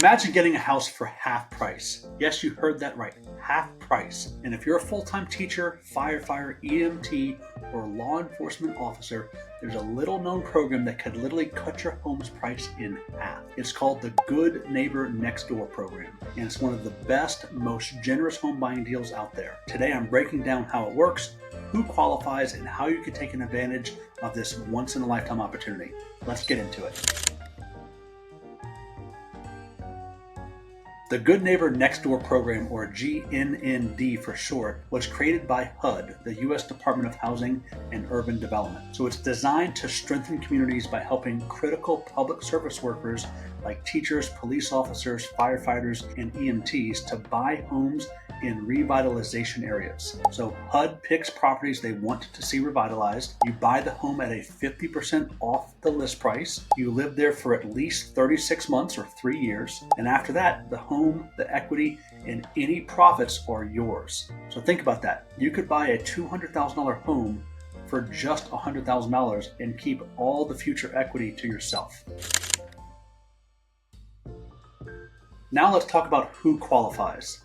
Imagine getting a house for half price. Yes, you heard that right, half price. And if you're a full-time teacher, firefighter, EMT, or law enforcement officer, there's a little known program that could literally cut your home's price in half. It's called the Good Neighbor Next Door program, and it's one of the best, most generous home buying deals out there. Today I'm breaking down how it works, who qualifies, and how you can take advantage of this once-in-a-lifetime opportunity. Let's get into it. The Good Neighbor Next Door program, or GNND for short, was created by HUD, the U.S. Department of Housing and Urban Development. So it's designed to strengthen communities by helping critical public service workers like teachers, police officers, firefighters, and EMTs to buy homes in revitalization areas. So HUD picks properties they want to see revitalized. You buy the home at a 50% off the list price. You live there for at least 36 months or 3 years. And after that, the home, the equity, and any profits are yours. So think about that. You could buy a $200,000 home for just $100,000 and keep all the future equity to yourself. Now let's talk about who qualifies.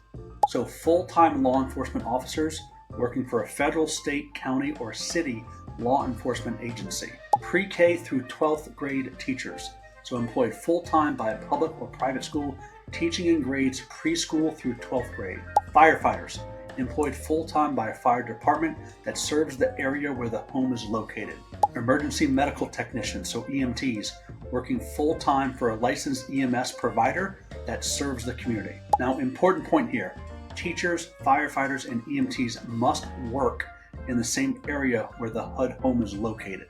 So full-time law enforcement officers working for a federal, state, county, or city law enforcement agency. Pre-K through 12th grade teachers, so employed full-time by a public or private school teaching in grades preschool through 12th grade. Firefighters, employed full-time by a fire department that serves the area where the home is located. Emergency medical technicians, so EMTs, working full-time for a licensed EMS provider that serves the community. Now, important point here, teachers, firefighters, and EMTs must work in the same area where the HUD home is located.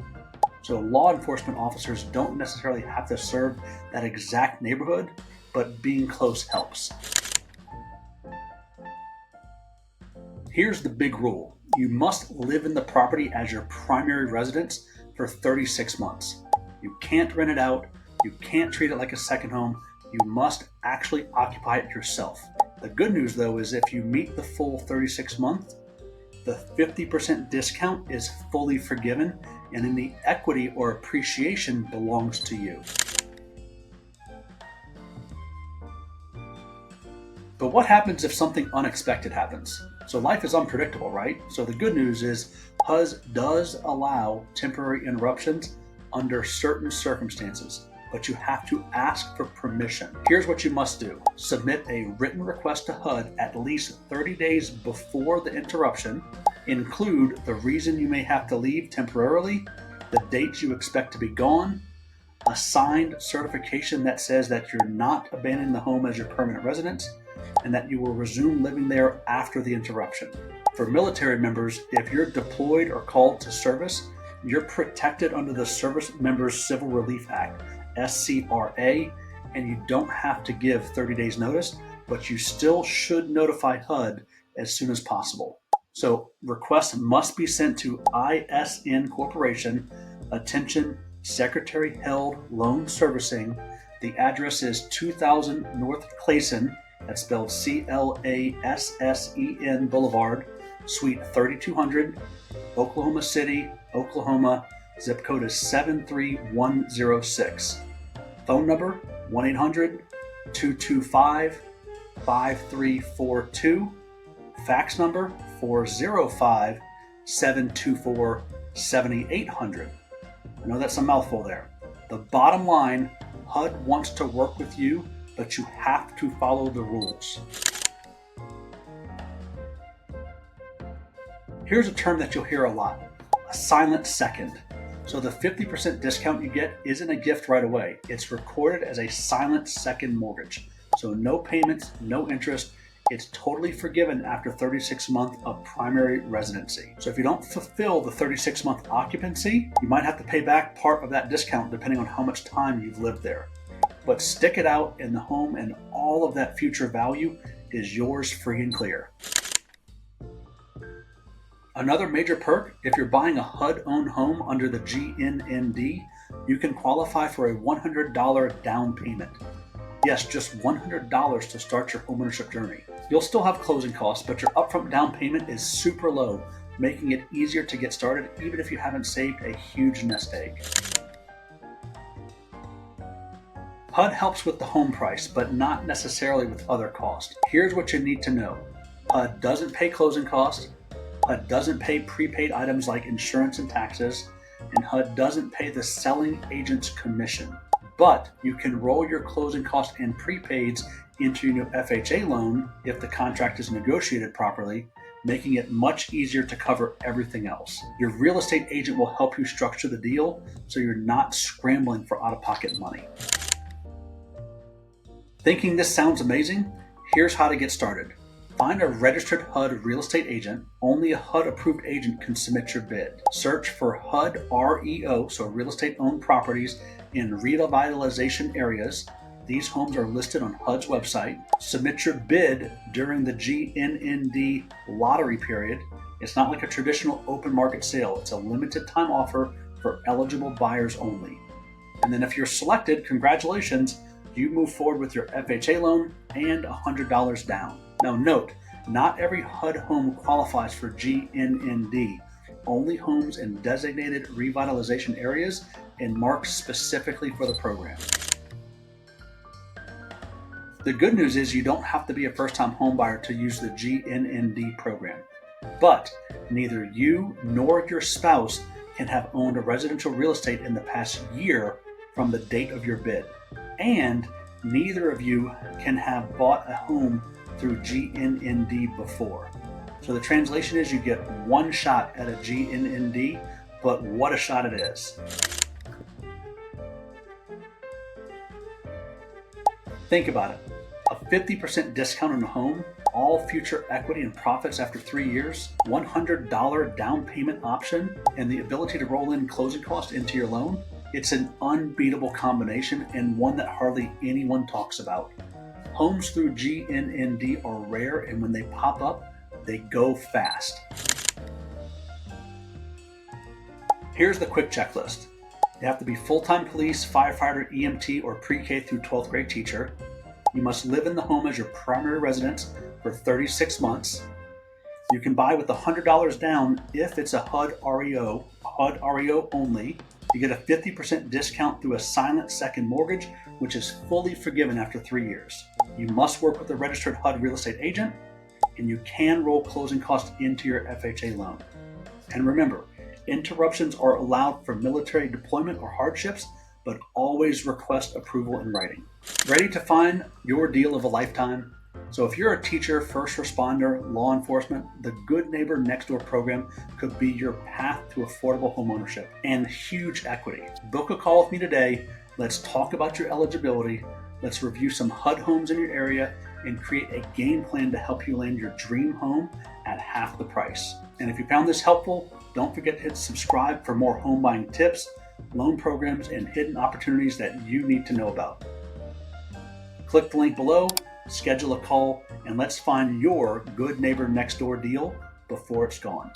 So law enforcement officers don't necessarily have to serve that exact neighborhood, but being close helps. Here's the big rule. You must live in the property as your primary residence for 36 months. You can't rent it out. You can't treat it like a second home. You must actually occupy it yourself. The good news though is if you meet the full 36 months, the 50% discount is fully forgiven and any equity or appreciation belongs to you. But what happens if something unexpected happens? So life is unpredictable, right? So the good news is HUD does allow temporary interruptions under certain circumstances, but you have to ask for permission. Here's what you must do. Submit a written request to HUD at least 30 days before the interruption. Include the reason you may have to leave temporarily, the dates you expect to be gone, a signed certification that says that you're not abandoning the home as your permanent residence, and that you will resume living there after the interruption. For military members, if you're deployed or called to service, you're protected under the Service Members Civil Relief Act, SCRA, and you don't have to give 30 days notice, but you still should notify HUD as soon as possible. So requests must be sent to ISN Corporation, attention, Secretary Held Loan Servicing. The address is 2000 North Clayson, that's spelled Classen Boulevard, Suite 3200, Oklahoma City, Oklahoma. Zip code is 73106. Phone number 1-800-225-5342. Fax number 405-724-7800. I know that's a mouthful there. The bottom line, HUD wants to work with you, but you have to follow the rules. Here's a term that you'll hear a lot, a silent second. So the 50% discount you get isn't a gift right away. It's recorded as a silent second mortgage. So no payments, no interest. It's totally forgiven after 36 months of primary residency. So if you don't fulfill the 36-month occupancy, you might have to pay back part of that discount depending on how much time you've lived there. But stick it out in the home and all of that future value is yours free and clear. Another major perk, if you're buying a HUD-owned home under the GNND, you can qualify for a $100 down payment. Yes, just $100 to start your homeownership journey. You'll still have closing costs, but your upfront down payment is super low, making it easier to get started even if you haven't saved a huge nest egg. HUD helps with the home price, but not necessarily with other costs. Here's what you need to know. HUD doesn't pay closing costs, HUD doesn't pay prepaid items like insurance and taxes, and HUD doesn't pay the selling agent's commission. But you can roll your closing costs and prepaids into your new FHA loan if the contract is negotiated properly, making it much easier to cover everything else. Your real estate agent will help you structure the deal so you're not scrambling for out-of-pocket money. Thinking this sounds amazing? Here's how to get started. Find a registered HUD real estate agent. Only a HUD approved agent can submit your bid. Search for HUD REO, so real estate owned properties in revitalization areas. These homes are listed on HUD's website. Submit your bid during the GNND lottery period. It's not like a traditional open market sale. It's a limited time offer for eligible buyers only. And then if you're selected, congratulations, you move forward with your FHA loan and $100 down. Now note, not every HUD home qualifies for GNND. Only homes in designated revitalization areas and marked specifically for the program. The good news is you don't have to be a first-time homebuyer to use the GNND program. But neither you nor your spouse can have owned a residential real estate in the past year from the date of your bid. And neither of you can have bought a home through GNND before. So the translation is you get one shot at a GNND, but what a shot it is. Think about it. A 50% discount on a home, all future equity and profits after 3 years, $100 down payment option, and the ability to roll in closing costs into your loan. It's an unbeatable combination and one that hardly anyone talks about. Homes through GNND are rare, and when they pop up, they go fast. Here's the quick checklist. You have to be full-time police, firefighter, EMT, or pre-K through 12th grade teacher. You must live in the home as your primary residence for 36 months. You can buy with $100 down if it's a HUD REO only. You get a 50% discount through a silent second mortgage, which is fully forgiven after 3 years. You must work with a registered HUD real estate agent, and you can roll closing costs into your FHA loan. And remember, interruptions are allowed for military deployment or hardships, but always request approval in writing. Ready to find your deal of a lifetime? So if you're a teacher, first responder, law enforcement, the Good Neighbor Next Door program could be your path to affordable homeownership and huge equity. Book a call with me today. Let's talk about your eligibility. Let's review some HUD homes in your area and create a game plan to help you land your dream home at half the price. And if you found this helpful, don't forget to hit subscribe for more home buying tips, loan programs, and hidden opportunities that you need to know about. Click the link below, schedule a call, and let's find your Good Neighbor Next Door deal before it's gone.